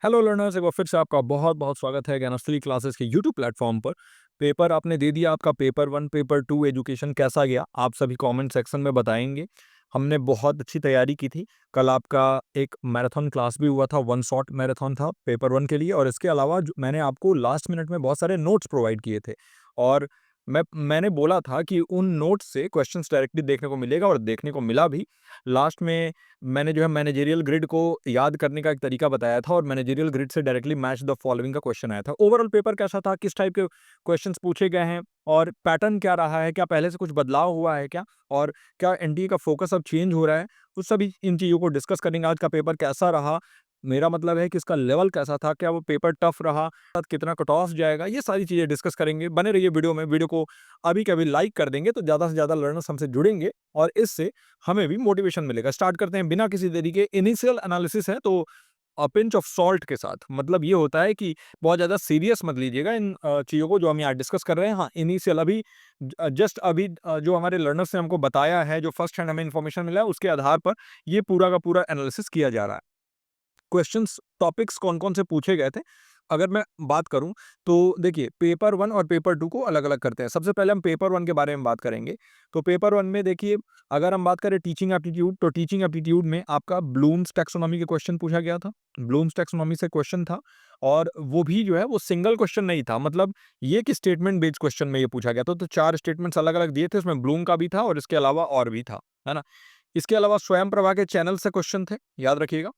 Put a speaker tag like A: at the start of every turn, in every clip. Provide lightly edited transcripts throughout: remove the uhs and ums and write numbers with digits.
A: Hello learners, एक बार फिर से आपका बहुत बहुत स्वागत है ज्ञानस्थली क्लासेस के यूट्यूब प्लेटफॉर्म पर। पेपर आपने दे दिया, आपका paper one paper two education कैसा गया आप सभी कमेंट सेक्शन में बताएंगे। हमने बहुत अच्छी तैयारी की थी। कल आपका एक मैराथन क्लास भी हुआ था, वन शॉट मैराथन था पेपर वन के लिए। और इसके अलावा मैंने आपको लास्ट मिनट में बहुत सारे नोट्स प्रोवाइड किए थे। और मैंने बोला था कि उन नोट्स से क्वेश्चंस डायरेक्टली देखने को मिलेगा, और देखने को मिला भी। लास्ट में मैंने जो है मैनेजेरियल ग्रिड को याद करने का एक तरीका बताया था, और मैनेजेरियल ग्रिड से डायरेक्टली मैच द फॉलोइंग का क्वेश्चन आया था। ओवरऑल पेपर कैसा था, किस टाइप के क्वेश्चंस पूछे गए हैं, और पैटर्न क्या रहा है, क्या पहले से कुछ बदलाव हुआ है क्या, और क्या एनडीए का फोकस अब चेंज हो रहा है, उस सभी इन चीज़ों को डिस्कस करेंगे। आज का पेपर कैसा रहा, मेरा मतलब है कि इसका लेवल कैसा था, क्या वो पेपर टफ रहा, कितना कट ऑफ जाएगा, ये सारी चीज़ें डिस्कस करेंगे। बने रहिए वीडियो में। वीडियो को अभी के अभी लाइक कर देंगे तो ज़्यादा से ज़्यादा लर्नर्स हमसे जुड़ेंगे, और इससे हमें भी मोटिवेशन मिलेगा। स्टार्ट करते हैं बिना किसी देरी के। इनिशियल एनालिसिस है तो पिंच ऑफ सॉल्ट के साथ। मतलब ये होता है कि बहुत ज़्यादा सीरियस मत लीजिएगा इन चीज़ों को जो हम यहाँ डिस्कस कर रहे हैं। हाँ, इनिशियल अभी जस्ट अभी जो हमारे लर्नर्स ने हमको बताया है, जो फर्स्ट हैंड हमें इन्फॉर्मेशन मिला है, उसके आधार पर ये पूरा का पूरा एनालिसिस किया जा रहा है। क्वेश्चंस टॉपिक्स कौन-कौन से पूछे गए थे, अगर मैं बात करूँ तो देखिए, पेपर 1 और पेपर 2 को अलग-अलग करते हैं। सबसे पहले हम पेपर 1 के बारे में बात करेंगे। तो पेपर 1 में देखिए, अगर हम बात करें टीचिंग एप्टीट्यूड, तो टीचिंग एप्टीट्यूड में आपका ब्लूम्स टैक्सोनॉमी के क्वेश्चन पूछा गया था। ब्लूम्स टैक्सोनॉमी से क्वेश्चन था, और वो भी जो है वो सिंगल क्वेश्चन नहीं था। मतलब ये कि स्टेटमेंट बेस्ड क्वेश्चन में ये पूछा गया था। तो 4 स्टेटमेंट्स अलग-अलग दिए थे, उसमें ब्लूम का भी था और इसके अलावा और भी था, है ना? इसके अलावा स्वयं प्रभा के चैनल से क्वेश्चन थे, याद रखिएगा।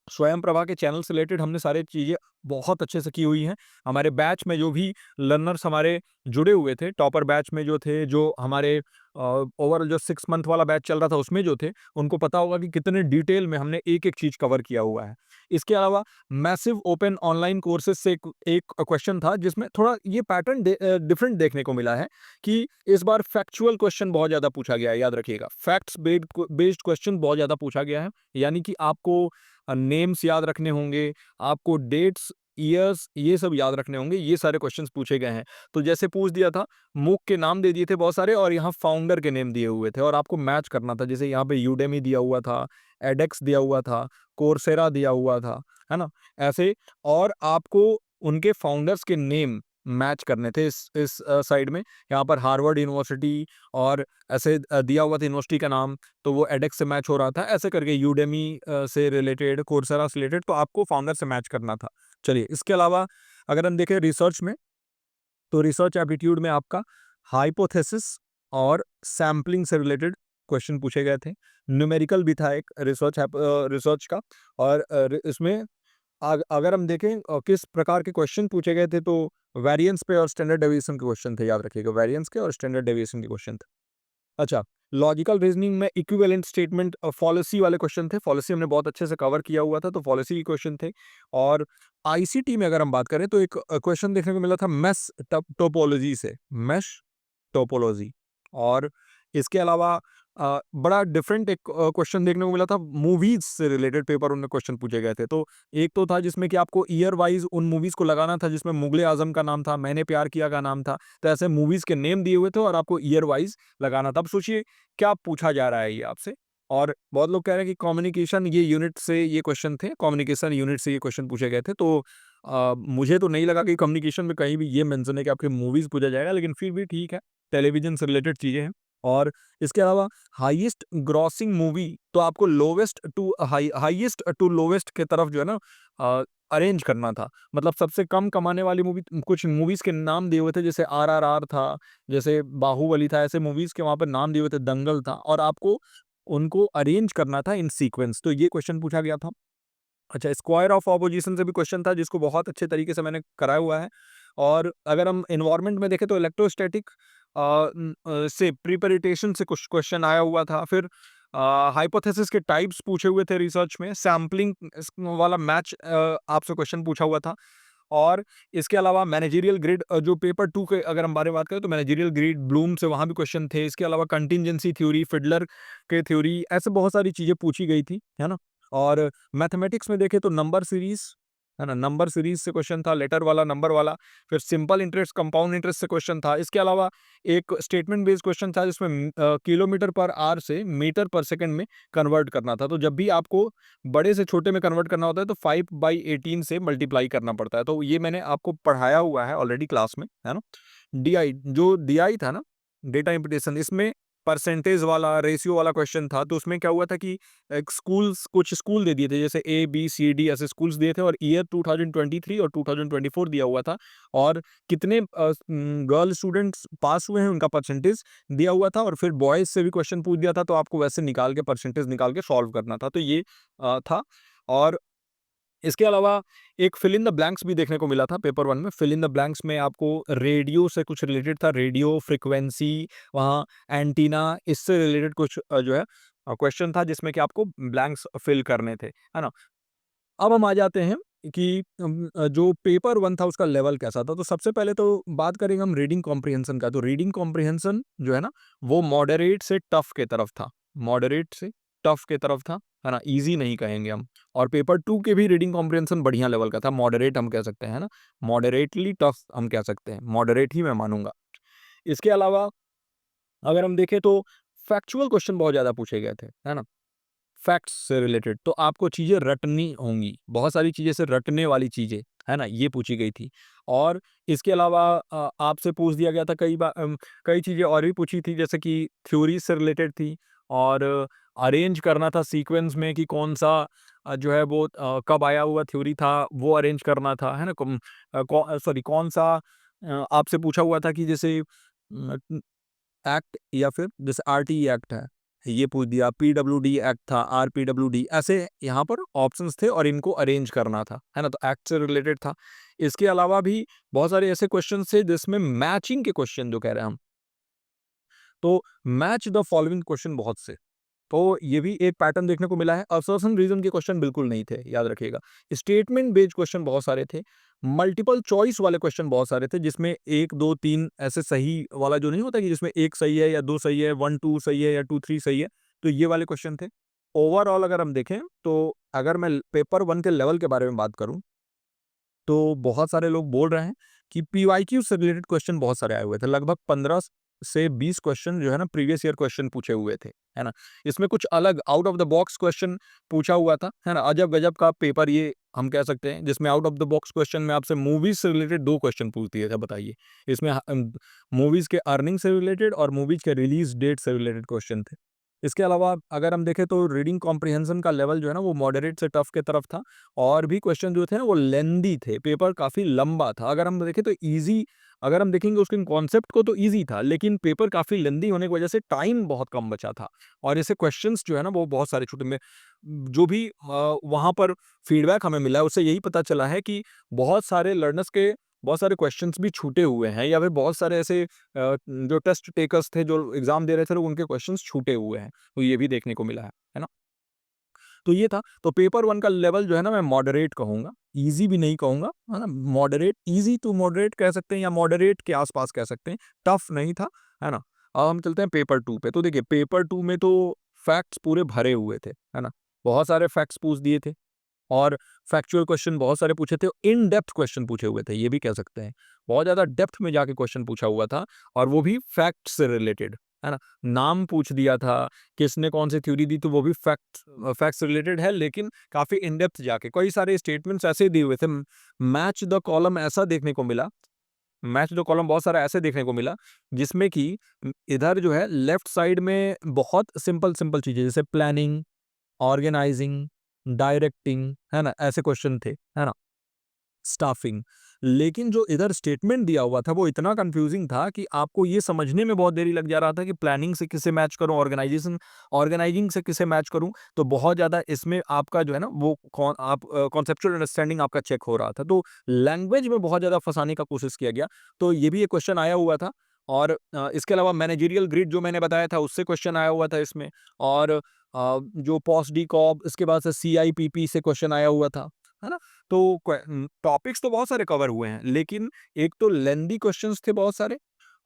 A: स्वयं प्रभा के चैनल से रिलेटेड हमने सारी चीज़ें बहुत अच्छे से की हुई हैं। हमारे बैच में जो भी लर्नर्स हमारे जुड़े हुए थे, टॉपर बैच में जो थे, जो हमारे ओवरऑल जो 6 मंथ वाला बैच चल रहा था उसमें जो थे, उनको पता होगा कि कितने डिटेल में हमने एक-एक चीज़ कवर किया हुआ है। इसके अलावा मैसिव ओपन ऑनलाइन कोर्सेज़ से एक एक क्वेश्चन था, जिसमें थोड़ा ये पैटर्न डिफरेंट देखने को मिला है कि इस बार फैक्चुअल क्वेश्चन बहुत ज़्यादा पूछा गया है, याद रखिएगा। फैक्ट्स बेस्ड क्वेश्चन बहुत ज़्यादा पूछा गया है। यानी कि आपको नेम्स याद रखने होंगे, आपको डेट्स, ईयर्स, ये सब याद रखने होंगे। ये सारे क्वेश्चंस पूछे गए हैं। तो जैसे पूछ दिया था, मूक के नाम दे दिए थे बहुत सारे, और यहाँ फाउंडर के नेम दिए हुए थे, और आपको मैच करना था। जैसे यहाँ पे यूडेमी दिया हुआ था, एडेक्स दिया हुआ था, कोर्सेरा दिया हुआ था, है ना? ऐसे, और आपको उनके फाउंडर्स के नेम मैच करने थे इस साइड में। यहाँ पर हार्वर्ड यूनिवर्सिटी और ऐसे दिया हुआ था यूनिवर्सिटी का नाम, तो वो एडेक्स से मैच हो रहा था। ऐसे करके यूडेमी से रिलेटेड, कोर्सेरा से रिलेटेड, तो आपको फाउंडर से मैच करना था। चलिए, इसके अलावा अगर हम देखें रिसर्च में, तो रिसर्च एप्टीट्यूड में आपका हाइपोथेसिस और सैम्पलिंग से रिलेटेड क्वेश्चन पूछे गए थे। न्यूमेरिकल भी था एक रिसर्च का। और इसमें अगर हम देखें किस प्रकार के क्वेश्चन पूछे गए थे, तो वेरिएंस पे और स्टैंडर्ड डेविएशन के क्वेश्चन थे, याद रखिएगा। वेरिएंस के और स्टैंडर्ड डेविएशन के क्वेश्चन थे। अच्छा, लॉजिकल रीजनिंग में इक्विवेलेंट स्टेटमेंट फॉलिसी वाले क्वेश्चन थे। फॉलिसी हमने बहुत अच्छे से कवर किया हुआ था, तो फॉलिसी के क्वेश्चन थे। और आईसीटी में अगर हम बात करें, तो एक क्वेश्चन देखने को मिला था मेश टोपोलॉजी से, मेश टोपोलॉजी। और इसके अलावा बड़ा डिफरेंट एक क्वेश्चन देखने को मिला था, मूवीज से रिलेटेड पेपर उनमें क्वेश्चन पूछे गए थे। तो एक तो था जिसमें कि आपको ईयर वाइज उन मूवीज को लगाना था, जिसमें मुगले आजम का नाम था, मैंने प्यार किया का नाम था। तो ऐसे मूवीज के नेम दिए हुए थे, और आपको ईयर वाइज लगाना था। अब सोचिए क्या पूछा जा रहा है ये आपसे। और बहुत लोग कह रहे हैं कि कम्युनिकेशन ये यूनिट से ये क्वेश्चन थे, कम्युनिकेशन यूनिट से ये क्वेश्चन पूछे गए थे। तो मुझे तो नहीं लगा कि कम्युनिकेशन में कहीं भी ये मेंशन है कि आपके मूवीज पूछा जाएगा, लेकिन फिर भी ठीक है, टेलीविजन से रिलेटेड चीजें हैं। और इसके अलावा हाईएस्ट ग्रॉसिंग मूवी, तो आपको lowest to highest to lowest के तरफ जो है ना अरेंज करना था। मतलब सबसे कम कमाने वाली मूवी, कुछ मूवीज के नाम दिए हुए थे, जैसे आरआरआर था, जैसे बाहुबली था, ऐसे मूवीज के वहां पर नाम दिए हुए थे, दंगल था, और आपको उनको अरेंज करना था इन सीक्वेंस। तो ये क्वेश्चन पूछा गया था। अच्छा, स्क्वायर ऑफ ऑपोजिशन से भी क्वेश्चन था, जिसको बहुत अच्छे तरीके से मैंने कराया हुआ है। और अगर हम एनवायरनमेंट में देखें, तो इलेक्ट्रोस्टैटिक से प्रिपरेशन से कुछ क्वेश्चन आया हुआ था। फिर हाइपोथेसिस के टाइप्स पूछे हुए थे रिसर्च में, सैम्पलिंग वाला मैच आपसे क्वेश्चन पूछा हुआ था। और इसके अलावा मैनेजरियल ग्रिड, जो पेपर टू के अगर हम बारे में बात करें, तो मैनेजरियल ग्रिड ब्लूम से वहाँ भी क्वेश्चन थे। इसके अलावा कंटिजेंसी थ्योरी, फिडलर के थ्योरी, ऐसे बहुत सारी चीज़ें पूछी गई थी, है ना? और मैथमेटिक्स में देखें तो नंबर सीरीज, है ना? नंबर सीरीज से क्वेश्चन था, लेटर वाला, नंबर वाला, फिर सिंपल इंटरेस्ट, कंपाउंड इंटरेस्ट से क्वेश्चन था। इसके अलावा एक स्टेटमेंट बेस्ड क्वेश्चन था जिसमें किलोमीटर पर आवर से मीटर पर सेकंड में कन्वर्ट करना था। तो जब भी आपको बड़े से छोटे में कन्वर्ट करना होता है तो 5/18 से मल्टीप्लाई करना पड़ता है। तो ये मैंने आपको पढ़ाया हुआ है ऑलरेडी क्लास में, है ना? डीआई जो डीआई था ना, डेटा इंप्यूटेशन, इसमें परसेंटेज वाला, रेशियो वाला क्वेश्चन था। तो उसमें क्या हुआ था कि एक स्कूल्स, कुछ स्कूल दे दिए थे, जैसे ए, बी, सी, डी ऐसे स्कूल्स दिए थे और ईयर 2023 और 2024 दिया हुआ था और कितने गर्ल स्टूडेंट्स पास हुए हैं उनका परसेंटेज दिया हुआ था और फिर बॉयज़ से भी क्वेश्चन पूछ दिया था, तो आपको वैसे निकाल के परसेंटेज निकाल के सॉल्व करना था। तो ये था। और इसके अलावा एक फिल इन द ब्लैंक्स भी देखने को मिला था पेपर 1 में। फिल इन द ब्लैंक्स में आपको रेडियो से कुछ रिलेटेड था, रेडियो फ्रीक्वेंसी, वहाँ एंटीना, इससे रिलेटेड कुछ जो है क्वेश्चन था जिसमें कि आपको ब्लैंक्स फिल करने थे, है ना? अब हम आ जाते हैं कि जो पेपर 1 था उसका लेवल कैसा था। तो सबसे पहले तो बात करेंगे हम रीडिंग कॉम्प्रिहेंशन का। तो रीडिंग कॉम्प्रिहेंशन जो है ना, वो मॉडरेट से टफ के तरफ था। मॉडरेट से टफ के तरफ था, है ना? ईज़ी नहीं कहेंगे हम। और पेपर 2 के भी रीडिंग कॉम्प्रिहेंशन बढ़िया लेवल का था, मॉडरेट हम कह सकते हैं, है ना? मॉडरेटली टफ हम कह सकते हैं, मॉडरेट ही मैं मानूँगा। इसके अलावा अगर हम देखें तो फैक्चुअल क्वेश्चन बहुत ज़्यादा पूछे गए थे, है ना? फैक्ट्स से रिलेटेड, तो आपको चीज़ें रटनी होंगी, बहुत सारी चीज़ें से रटने वाली चीज़ें, है ना? ये पूछी गई थी। और इसके अलावा आपसे पूछ दिया गया था कई चीज़ें और भी पूछी थी, जैसे कि थ्योरी से रिलेटेड थी और अरेंज करना था सीक्वेंस में कि कौन-सा जो है वो कब आया हुआ थ्योरी था, वो अरेंज करना था, है ना? सॉरी, कौन-सा आपसे पूछा हुआ था कि जैसे एक्ट या फिर जैसे आरटीई एक्ट है, ये पूछ दिया, पीडब्ल्यूडी एक्ट था, आरपीडब्ल्यूडी, ऐसे यहाँ पर ऑप्शंस थे और इनको अरेंज करना था, है ना? तो एक्ट से रिलेटेड था। इसके अलावा भी बहुत सारे ऐसे क्वेश्चंस थे जिसमें मैचिंग के क्वेश्चन जो कह रहे हैं हम, तो मैच द फॉलोइंग क्वेश्चन बहुत से। तो ये भी एक पैटर्न देखने को मिला है। असर्शन रीजन के क्वेश्चन बिल्कुल नहीं थे, याद रखिएगा। स्टेटमेंट बेस्ड क्वेश्चन बहुत सारे थे। मल्टीपल चॉइस वाले क्वेश्चन बहुत सारे थे जिसमें 1, 2, 3 ऐसे सही वाला जो नहीं होता कि जिसमें 1 सही है या 2 सही है, 1, 2 सही है या 2, 3 सही है, तो ये वाले क्वेश्चन थे। ओवरऑल अगर हम देखें तो अगर मैं पेपर 1 के लेवल के बारे में बात करूँ, तो बहुत सारे लोग बोल रहे हैं कि पीवाईक्यू से रिलेटेड क्वेश्चन बहुत सारे आए हुए थे। लगभग 15 से 20 क्वेश्चन जो है ना प्रीवियस ईयर क्वेश्चन पूछे हुए थे, है ना? इसमें कुछ अलग out of the box question पूछा हुआ था, है ना? अजब-गजब का पेपर ये हम कह सकते हैं, जिसमें out of the box question में आपसे मूवीज़ से रिलेटेड 2 क्वेश्चन पूछ दिए थे, बताइए। इसमें मूवीज़ के अर्निंग से रिलेटेड और मूवीज़ के रिलीज़ डेट से रिलेटेड क्वेश्चन थे। इसके अलावा अगर हम देखें तो रीडिंग कॉम्प्रिहेंशन का लेवल जो है ना वो मॉडरेट से टफ के तरफ था और भी क्वेश्चन जो थे ना वो लेंदी थे, पेपर काफ़ी लंबा था। अगर हम देखें तो ईज़ी, अगर हम देखेंगे उसके कॉन्सेप्ट को तो ईज़ी था, लेकिन पेपर काफ़ी लेंदी होने की वजह से टाइम बहुत कम बचा था और ऐसे क्वेश्चंस जो है ना वो बहुत सारे छूटे में जो भी वहाँ पर फीडबैक हमें मिला है उससे यही पता चला है कि बहुत सारे लर्नर्स के बहुत सारे क्वेश्चंस भी छूटे हुए हैं या फिर बहुत सारे ऐसे जो टेस्ट टेकर्स थे, जो एग्ज़ाम दे रहे थे, उनके क्वेश्चंस छूटे हुए हैं। तो ये भी देखने को मिला है ना? तो ये था, तो पेपर 1 का लेवल जो है ना मैं मॉडरेट कहूँगा, ईज़ी भी नहीं कहूँगा, है ना? मॉडरेट, ईज़ी टू मॉडरेट कह सकते हैं या मॉडरेट के आस-पास कह सकते हैं, टफ नहीं था, है ना? अब हम चलते हैं पेपर 2 पे, तो देखिए पेपर 2 में तो फैक्ट्स पूरे भरे हुए थे, है ना? बहुत सारे फैक्ट्स पूछ दिए थे और फैक्चुअल क्वेश्चन बहुत सारे पूछे थे, इन डेप्थ क्वेश्चन पूछे हुए थे, ये भी कह सकते हैं। बहुत ज़्यादा डेप्थ में जाके क्वेश्चन पूछा हुआ था और वो भी फैक्ट से रिलेटेड, है ना? नाम पूछ दिया था, किसने कौन-सी थ्योरी दी, तो वो भी फैक्ट से रिलेटेड है, लेकिन काफ़ी इन डेप्थ जाके। कई सारे स्टेटमेंट्स ऐसे दिए हुए थे, मैच द कॉलम ऐसा देखने को मिला, मैच द कॉलम बहुत सारा ऐसे देखने को मिला, जिसमें कि इधर जो है लेफ्ट साइड में बहुत सिंपल-सिंपल चीज़ें जैसे प्लानिंग, ऑर्गेनाइजिंग, डायरेक्टिंग, है ना? ऐसे क्वेश्चन थे, है ना? स्टाफिंग। लेकिन जो इधर स्टेटमेंट दिया हुआ था वो इतना कंफ्यूजिंग था कि आपको ये समझने में बहुत देरी लग जा रहा था कि प्लानिंग से किसे मैच करूँ, ऑर्गेनाइजिंग से किसे मैच करूँ। तो बहुत ज़्यादा इसमें आपका जो है ना वो कॉन्सेप्चुअल अंडरस्टैंडिंग आपका चेक हो रहा था। तो लैंग्वेज में बहुत ज़्यादा फँसाने का कोशिश किया गया। तो ये भी एक क्वेश्चन आया हुआ था और इसके अलावा मैनेजरियल ग्रिड जो मैंने बताया था उससे क्वेश्चन आया हुआ था इसमें और जो पोस्ट डीकॉप इसके बाद से सीआईपीपी से क्वेश्चन आया हुआ था। है ना? तो टॉपिक्स तो बहुत सारे कवर हुए हैं, लेकिन एक तो लेंदी क्वेश्चंस थे बहुत सारे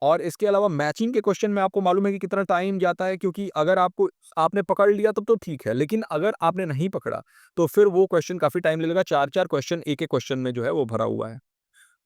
A: और इसके अलावा मैचिंग के क्वेश्चन में आपको मालूम है कि कितना टाइम जाता है, क्योंकि अगर आपने पकड़ लिया तब तो ठीक है, लेकिन अगर आपने नहीं पकड़ा तो फिर वो क्वेश्चन काफ़ी टाइम ले लेगा। 4-4 क्वेश्चन एक-एक क्वेश्चन में जो है वो भरा हुआ है।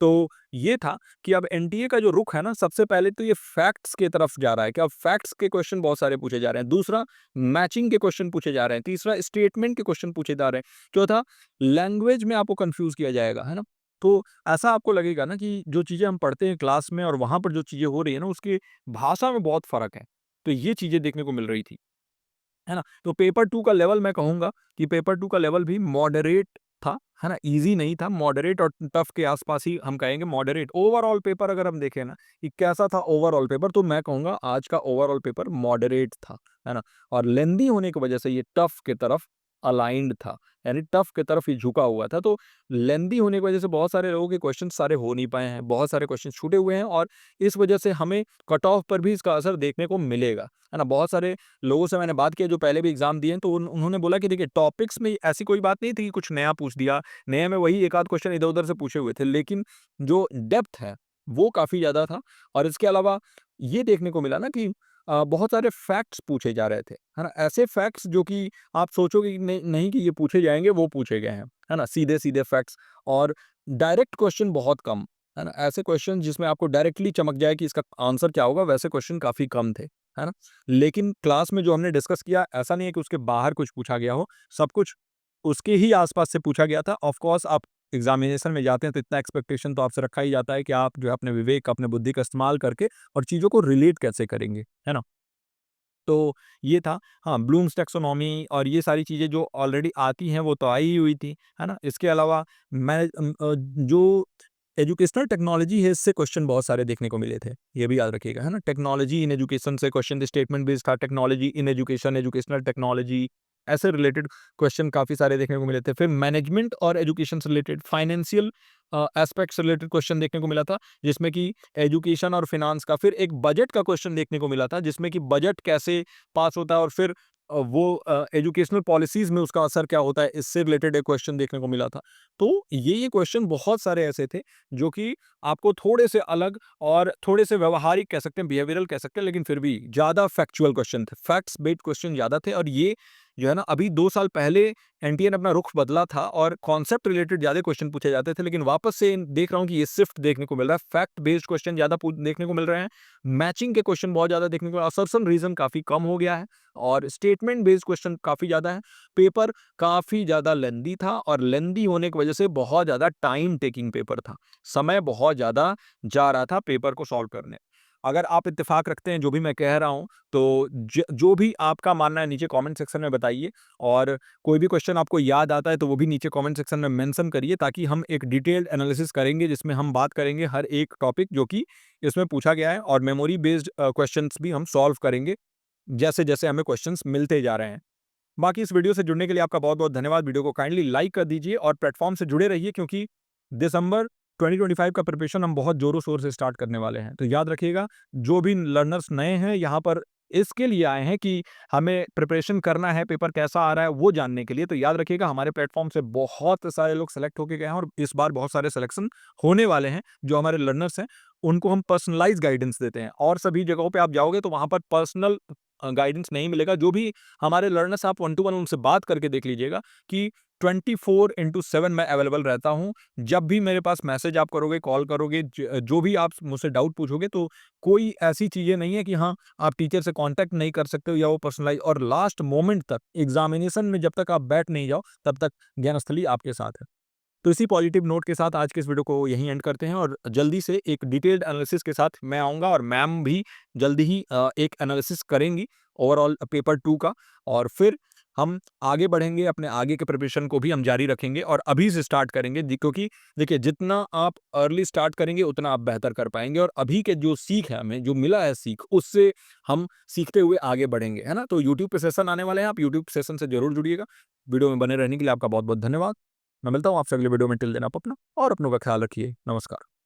A: तो ये था कि अब एनटीए का जो रुख है ना, सबसे पहले तो ये फैक्ट्स की तरफ जा रहा है कि अब फैक्ट्स के क्वेश्चन बहुत सारे पूछे जा रहे हैं। दूसरा, मैचिंग के क्वेश्चन पूछे जा रहे हैं। तीसरा, स्टेटमेंट के क्वेश्चन पूछे जा रहे हैं। चौथा, लैंग्वेज में आपको कंफ्यूज किया जाएगा, है ना? तो ऐसा आपको लगेगा ना कि जो चीज़ें हम पढ़ते हैं क्लास में और वहाँ पर जो चीज़ें हो रही है ना, उसकी भाषा में बहुत फ़र्क है। तो ये चीज़ें देखने को मिल रही थी। है ना? तो पेपर 2 का लेवल मैं कहूँगा कि पेपर 2 का लेवल भी मॉडरेट था, है ना? ईज़ी नहीं था, मॉडरेट और टफ के आस-पास ही हम कहेंगे मॉडरेट। ओवरऑल पेपर अगर हम देखें ना कि कैसा था ओवरऑल पेपर, तो मैं कहूँगा आज का ओवरऑल पेपर मॉडरेट था, है ना? और लेंदी होने की वजह से ये टफ की तरफ अलाइन्ड था, यानी टफ की तरफ ये झुका हुआ था। तो लेंदी होने की वजह से बहुत सारे लोगों के क्वेश्चन सारे हो नहीं पाए हैं, बहुत सारे क्वेश्चन छूटे हुए हैं और इस वजह से हमें कट ऑफ पर भी इसका असर देखने को मिलेगा, है ना? बहुत सारे लोगों से मैंने बात की है जो पहले भी एग्ज़ाम दिए हैं, तो उन्होंने बोला कि देखिए टॉपिक्स में ऐसी कोई बात नहीं थी कि कुछ नया पूछ दिया, नए में वही एक आध क्वेश्चन इधर-उधर से पूछे हुए थे, लेकिन जो डेप्थ है, वो काफ़ी ज़्यादा था और इसके अलावा ये देखने को मिला ना कि बहुत सारे फैक्ट्स पूछे जा रहे थे, है ना? ऐसे फैक्ट्स जो कि आप सोचोगे कि नहीं कि ये पूछे जाएँगे, वो पूछे गए हैं, है ना? सीधे-सीधे फैक्ट्स और डायरेक्ट क्वेश्चन बहुत कम, है ना? ऐसे क्वेश्चन जिसमें आपको डायरेक्टली चमक जाए कि इसका आंसर क्या होगा, वैसे क्वेश्चन काफ़ी कम थे, है ना? लेकिन क्लास में जो हमने डिस्कस किया, ऐसा नहीं है कि उसके बाहर कुछ पूछा गया हो, सब कुछ उसके ही आस-पास से पूछा गया था। ऑफ़ कोर्स आप एग्ज़ामिनेशन में जाते हैं तो इतना एक्सपेक्टेशन तो आपसे रखा ही जाता है कि आप जो है अपने विवेक, अपने बुद्धि का इस्तेमाल करके और चीज़ों को रिलेट कैसे करेंगे, है ना? तो ये था। हाँ, ब्लूम्स टैक्सोनॉमी और ये सारी चीज़ें जो ऑलरेडी आती हैं, वो तो आई ही हुई थी, है ना? इसके अलावा जो एजुकेशनल टेक्नोलॉजी है, इससे क्वेश्चन बहुत सारे देखने को मिले थे, ये भी याद रखिएगा, है ना? टेक्नोलॉजी इन एजुकेशन से क्वेश्चन स्टेटमेंट बेस्ड था, technology in education, educational technology, ऐसे रिलेटेड क्वेश्चन काफ़ी सारे देखने को मिले थे। फिर मैनेजमेंट और एजुकेशन से रिलेटेड फाइनेंशियल एस्पेक्ट्स से रिलेटेड क्वेश्चन देखने को मिला था, जिसमें कि एजुकेशन और फाइनेंस का। फिर एक बजट का क्वेश्चन देखने को मिला था, जिसमें कि बजट कैसे पास होता है और फिर एजुकेशनल पॉलिसीज़ में उसका असर क्या होता है, इससे रिलेटेड एक क्वेश्चन देखने को मिला था। तो ये क्वेश्चन बहुत सारे ऐसे थे, जो कि आपको थोड़े से अलग और थोड़े से व्यावहारिक कह सकते हैं, बिहेवियरल कह सकते हैं, लेकिन फिर भी ज़्यादा फैक्चुअल क्वेश्चन थे। फैक्ट्स बेस्ड क्वेश्चन ज़्यादा थे और ये जो है ना, अभी 2 साल पहले एनटीए ने अपना रुख बदला था और कॉन्सेप्ट रिलेटेड ज़्यादा क्वेश्चन पूछे जाते थे, लेकिन वापस से देख रहा हूँ कि ये शिफ्ट देखने को मिल रहा है। फैक्ट बेस्ड क्वेश्चन ज़्यादा देखने को मिल रहे हैं। मैचिंग के क्वेश्चन बहुत ज़्यादा देखने को, असर्शन रीज़न काफ़ी कम हो गया है और स्टेटमेंट बेस्ड क्वेश्चन काफ़ी ज़्यादा है। पेपर काफ़ी ज़्यादा लेंदी था और लेंदी होने की वजह से बहुत ज़्यादा टाइम टेकिंग पेपर था। समय बहुत ज़्यादा जा रहा था पेपर को सॉल्व करने। अगर आप इत्तेफ़ाक रखते हैं जो भी मैं कह रहा हूँ, तो जो भी आपका मानना है नीचे कमेंट सेक्शन में बताइए और कोई भी क्वेश्चन आपको याद आता है तो वो भी नीचे कमेंट सेक्शन में मेंशन करिए, ताकि हम एक डिटेल्ड एनालिसिस करेंगे जिसमें हम बात करेंगे हर एक टॉपिक जो कि इसमें पूछा गया है और मेमोरी बेस्ड क्वेश्चंस भी हम सॉल्व करेंगे, जैसे-जैसे हमें क्वेश्चंस मिलते जा रहे हैं। बाकी इस वीडियो से जुड़ने के लिए आपका बहुत-बहुत धन्यवाद। वीडियो को काइंडली लाइक कर दीजिए और प्लेटफ़ॉर्म से जुड़े रहिए, क्योंकि दिसंबर 2025 का प्रिपरेशन हम बहुत ज़ोरों-शोर से स्टार्ट करने वाले हैं। तो याद रखिएगा, जो भी लर्नर्स नए हैं यहाँ पर इसके लिए आए हैं कि हमें प्रिपरेशन करना है, पेपर कैसा आ रहा है वो जानने के लिए। तो याद रखिएगा, हमारे प्लेटफ़ॉर्म से बहुत सारे लोग सेलेक्ट होके गए हैं और इस बार बहुत सारे सिलेक्शन होने वाले हैं। जो हमारे लर्नर्स हैं, उनको हम पर्सनलाइज़ गाइडेंस देते हैं और सभी जगहों पे आप जाओगे तो वहाँ पर पर्सनल गाइडेंस नहीं मिलेगा। जो भी हमारे लर्नर्स, आप 1 टू 1 उनसे बात करके देख लीजिएगा कि 24/7 मैं अवेलेबल रहता हूँ। जब भी मेरे पास मैसेज आप करोगे, कॉल करोगे, जो भी आप मुझसे डाउट पूछोगे, तो कोई ऐसी चीज़ें नहीं है कि हाँ, आप टीचर से कॉन्टैक्ट नहीं कर सकते हो या वो पर्सनलाइज़, और लास्ट मोमेंट तक एग्ज़ामिनेशन में जब तक आप बैठ नहीं जाओ, तब तक ज्ञानस्थली आपके साथ है। तो इसी पॉजिटिव नोट के साथ आज के इस वीडियो को यहीं एंड करते हैं और जल्दी से एक डिटेल्ड एनालिसिस के साथ मैं आऊँगा और मैम भी जल्दी ही एक एनालिसिस करेंगी ओवरऑल पेपर 2 का, और फिर हम आगे बढ़ेंगे, अपने आगे के प्रिपरेशन को भी हम जारी रखेंगे और अभी से स्टार्ट करेंगे, क्योंकि देखिए, जितना आप अर्ली स्टार्ट करेंगे उतना आप बेहतर कर पाएंगे और अभी के जो सीख है, हमें जो मिला है सीख, उससे हम सीखते हुए आगे बढ़ेंगे, है ना? तो यूट्यूब पे सेशन आने वाले हैं, आप यूट्यूब सेशन से जरूर जुड़िएगा। वीडियो में बने रहने के लिए आपका बहुत बहुत धन्यवाद। मैं मिलता हूँ आपसे अगले वीडियो में। टिल देन आप अपना और अपनों का ख्याल रखिए। नमस्कार।